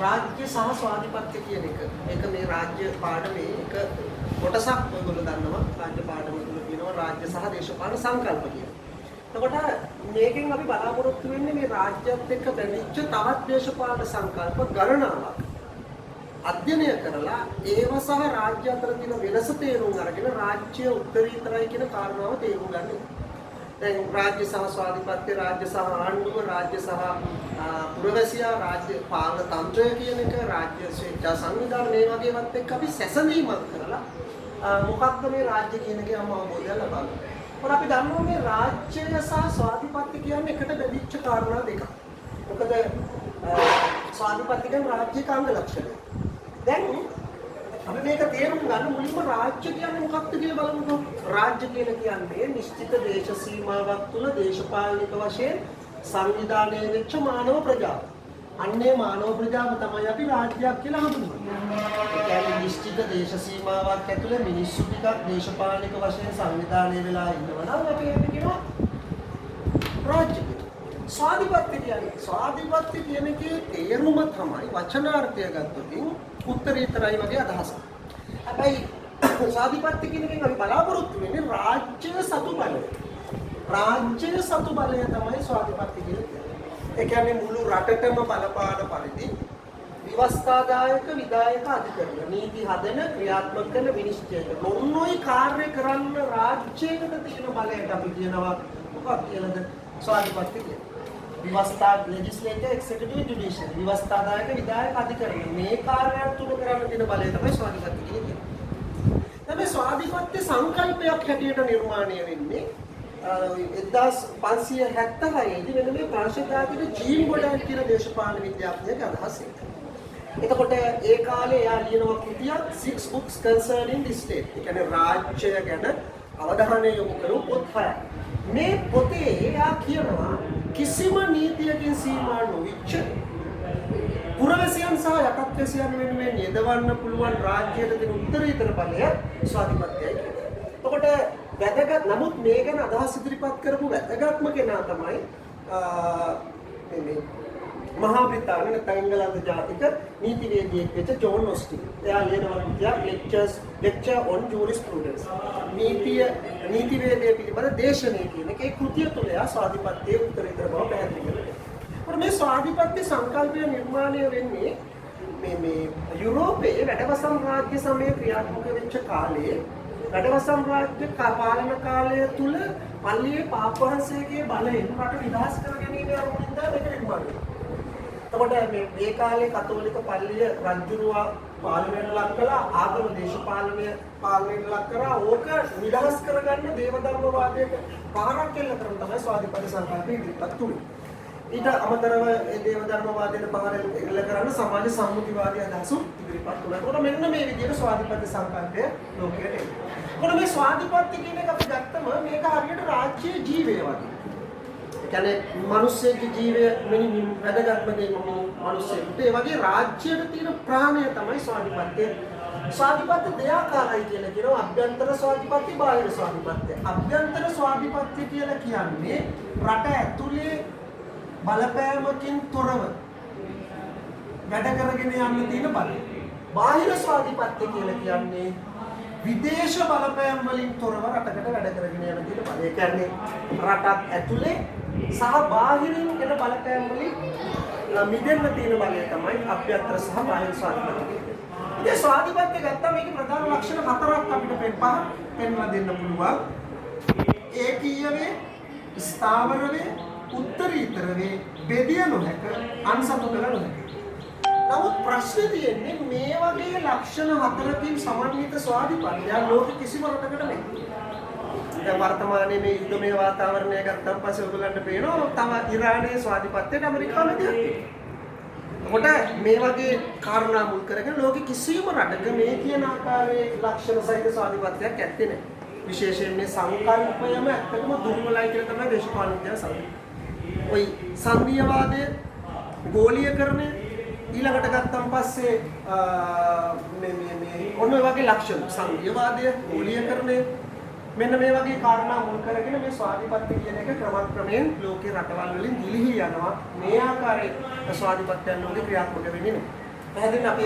රාජ්‍ය සහ ස්වාධිපත්‍ය කියන එක. ඒක මේ රාජ්‍ය පාඩමේ එක කොටසක් ඔයගොල්ලෝ දන්නවා. රාජ්‍ය පාඩම තුල කියනවා රාජ්‍ය සහ දේශපාලන සංකල්ප කියලා. එතකොට මේකෙන් අපි බලාපොරොත්තු වෙන්නේ මේ රාජ්‍යත් එක්ක බැඳිච්ච තවත් දේශපාලන සංකල්ප ගණනාවක් අධ්‍යයනය කරලා ඒව සහ රාජ්‍ය අතර තියෙන වෙනස තේරුම් අරගෙන රාජ්‍ය උත්තරීතරයි කියන කාරණාව තේරුම් ගන්න. දැන් රාජ්‍ය සහ ස්වාධිපත්‍ය, රාජ්‍ය සහ ආණ්ඩුව, රාජ්‍ය සහ පුරවැසියා, රාජ්‍ය පාලන තන්ත්‍රය කියන එක, රාජ්‍ය ස්වේච්ඡා සංවිධාන මේ වගේවත් එක්ක අපි සැසඳීමක් කරලා මොකක්ද මේ රාජ්‍ය කියන එකේ අවබෝධය ලබා ගන්න. මොකද අපි දන්නවා මේ රාජ්‍යය සහ ස්වාධිපත්‍ය කියන්නේ එකට බෙදිච්ච කාරණා දෙකක්. මොකද ස්වාධිපත්‍ය කියන්නේ රාජ්‍යක අංග ලක්ෂණය. දැන් අපි මේක තේරුම් ගන්න මුලින්ම රාජ්‍ය කියන්නේ මොකක්ද කියලා බලමුකෝ. රාජ්‍ය කියලා කියන්නේ නිශ්චිත දේශ සීමාවක් තුල දේශපාලනික වශයෙන් සංවිධානය වෙච්ච මානව ප්‍රජාව. අන්නේ මානව ප්‍රජාව තමයි අපි රාජ්‍යයක් කියලා හඳුන්වන්නේ. ඒ කියන්නේ නිශ්චිත දේශ සීමාවක් ඇතුලේ මිනිස්සු ටිකක් දේශපාලනික වශයෙන් සංවිධානය වෙලා ඉන්නවා නම් අපි ඒක කියනවා රාජ්‍ය. ස්වාධිපත්‍ය කියන එකේ තේරුම තමයි වචනාර්ථය ගත්තොත් උත්තරීතරයි වගේ අදහසක්. හැබැයි ස්වාධිපත්‍ය කියන එකෙන් අපි බලාපොරොත්තු වෙන්නේ රාජ්‍ය සතු බලය. රාජ්‍ය සතු බලය තමයි ස්වාධිපත්‍ය කියන්නේ. ඒ කියන්නේ මුළු රටටම බලපාන පරිදි විවස්ථාදායක විධායක අධිකරණ නීති හදන ක්‍රියාත්මක කරන විනිශ්චය කරන මොනෝයි කාර්ය කරන්න රාජ්‍යයකට තියෙන බලයට අපි කියනවා මොකක්ද කියලාද ස්වාධිපත්‍ය කියන්නේ. විවස්ථා ලෙජිස්ලේචර් එක්සිකියුටිව් ජුඩිෂියල් විවස්ථාදායක විධායක අධිකරණ මේ කාර්යයන් තුල කරන්න තියෙන බලය තමයි ස්වාධිපත්‍ය කියන්නේ. තමයි ස්වාධිපත්‍ය සංකල්පයක් හැටියට නිර්මාණය වෙන්නේ 1576 දී වෙන මේ ප්‍රාශිතාගිර ජීන් ගොඩාක් කියන දේශපාලන විද්‍යාඥයෙක් අදහස් එක්ක. එතකොට ඒ කාලේ එයා ලියනවා කෘතියක් 6 books concerning the state. ඒ කියන්නේ රාජ්‍යය ගැන අවධානය යොමු කරපු පොත් 6ක්. මේ පොතේ එයා කියනවා කිසිම නීතියකින් සීමා නොවිච්ච පුරවැසියන් සහ යටත්වැසියන් වෙනුවෙන් යෙදවන්න පුළුවන් රාජ්‍යයට දෙන උත්තරීතර බලය ස්වාධිපත්‍යයි කියන්නේ. එතකොට වැදගත් නමුත් මේ ගැන අදහස් ඉදිරිපත් කරපු වැදගත්ම කෙනා තමයි මේ මහා බ්‍රිතාන්‍ය නැත්නම් එංගලන්ත ජාතික නීතිවේදියෙක් වෙච්ච ජෝන් ඔස්ටින්. එයා ලියනවා lecture on jurisprudence. නීතිවේදයේ පිළිබඳ දේශනය කියන එකේ කෘතිය තුල එයා ස්වාධිපත්‍යයේ උත්තරීතර බව පැහැදිලි කරනවා. මේ ස්වාධිපත්‍ය සංකල්පය නිර්මාණය වෙන්නේ මේ යුරෝපයේ වැඩවසම් රාජ්‍ය සමය ක්‍රියාත්මක වෙච්ච කාලේ වැඩවසම් රාජ්‍ය පාලන කාලය තුල පල්ලියේ පාපවහන්සේගේ බලයෙන් රට නිදහස් කර ගැනීම අරමුණින්ද මේක නිර්මාණය වෙනවා. එතකොට මේ කාලේ කතෝලික පල්ලිය රජුරුවා පාලනයට ලක් කළා ආගම දේශපාලනය පාලනයට ලක් කරා ඕක නිදහස් කරගන්න දේවධර්මවාදයට පාරක් එල්ල කරන තමයි ස්වාධිපත්‍ය සංකල්පය ඉදිරිපත් තුනේ. ඊට අමතරව මේ දේවධර්මවාදයට පාර එල්ල කරන සමාජ සම්මුතිවාදී අදහස් ඉදිරිපත් තුනා. ඒකට මෙන්න මේ විදිහට ස්වාධිපත්‍ය සංකල්පය ලෝකයට එනවා. ඒකට මේ ස්වාධිපත්‍ය කියන එක අපි ගත්තම මේක හරියට රාජ්‍ය ජීවය වගේ. කියන්නේ මිනිස්සෙගේ ජීවය මෙනි වැදගත්ම දේ මිනිස්සෙකුට ඒ වගේ රාජ්‍යයට තියෙන ප්‍රාණය තමයි ස්වාධිපත්‍ය. ස්වාධිපත්‍ය දෙආකාරයි කියලා කියනවා අභ්‍යන්තර ස්වාධිපත්‍ය බාහිර ස්වාධිපත්‍ය. අභ්‍යන්තර ස්වාධිපත්‍ය කියලා කියන්නේ රට ඇතුලේ බලපෑමකින් තොරව වැඩ කරගෙන යන්න තියෙන බලය. බාහිර ස්වාධිපත්‍ය කියලා කියන්නේ විදේශ බලපෑම් වලින් තොරව රටකට වැඩ කරගෙන යන තියෙන බලය. ඒ කියන්නේ රටක් ඇතුලේ සහ බාහිරින් එන බලපෑම් වලින් මිදෙන්න තියෙන බලය තමයි අභ්‍යන්තර සහ බාහිර ස්වාධිපත්‍ය. ඉතින් ස්වාධිපත්‍ය ගත්තාම මේකේ ප්‍රධාන ලක්ෂණ හතරක් අපිට පෙන්වලා දෙන්න පුළුවන්. ඒකීය වේ, ස්ථාවර වේ, උත්තරීතර වේ, බෙදිය නොහැක, අන්සතු කළ නොහැක. නමුත් ප්‍රශ්නේ තියෙන්නේ මේ වගේ ලක්ෂණ හතරකින් සමන්විත ස්වාධිපත්‍ය ලෝකෙ කිසිම රටකට නැහැ. දැන් වර්තමානයේ මේ යුද්ධමය වාතාවරණය ගත්තාම පස්සේ ඔයගොල්ලන්ට පේනවා තව ඉරානයේ ස්වාධිපත්‍යයට ඇමරිකාවේ තියෙනවා. කොට මේ වගේ කාරණා මුල් කරගෙන ලෝකෙ කිසිම රටක මේ කියන ආකාරයේ ලක්ෂණ සහිත ස්වාධිපත්‍යයක් ඇත්තේ නැහැ. විශේෂයෙන් මේ සංකල්පයම ඇත්තටම දුර්වලයි කියලා තමයි දේශපාලනඥයන් සඳහන්. ওই සංඝීයවාදය, ගෝලීයකරණය ඊළඟට ගත්තන් පස්සේ මේ ඔන්න ඔය වගේ ලක්ෂණ සංඝීයවාදය, ගෝලීයකරණය මෙන්න මේ වගේ කාරණා මුල් කරගෙන මේ ස්වාධිපත්‍ය කියන එක ක්‍රමයෙන් ලෝකේ රටවල් වලින් ගිලිහී යනවා. මේ ආකාරයේ ස්වාධිපත්‍යයන් වලදී ක්‍රියාත්මක වෙන්නේ නැහැ. පැහැදිලිද අපි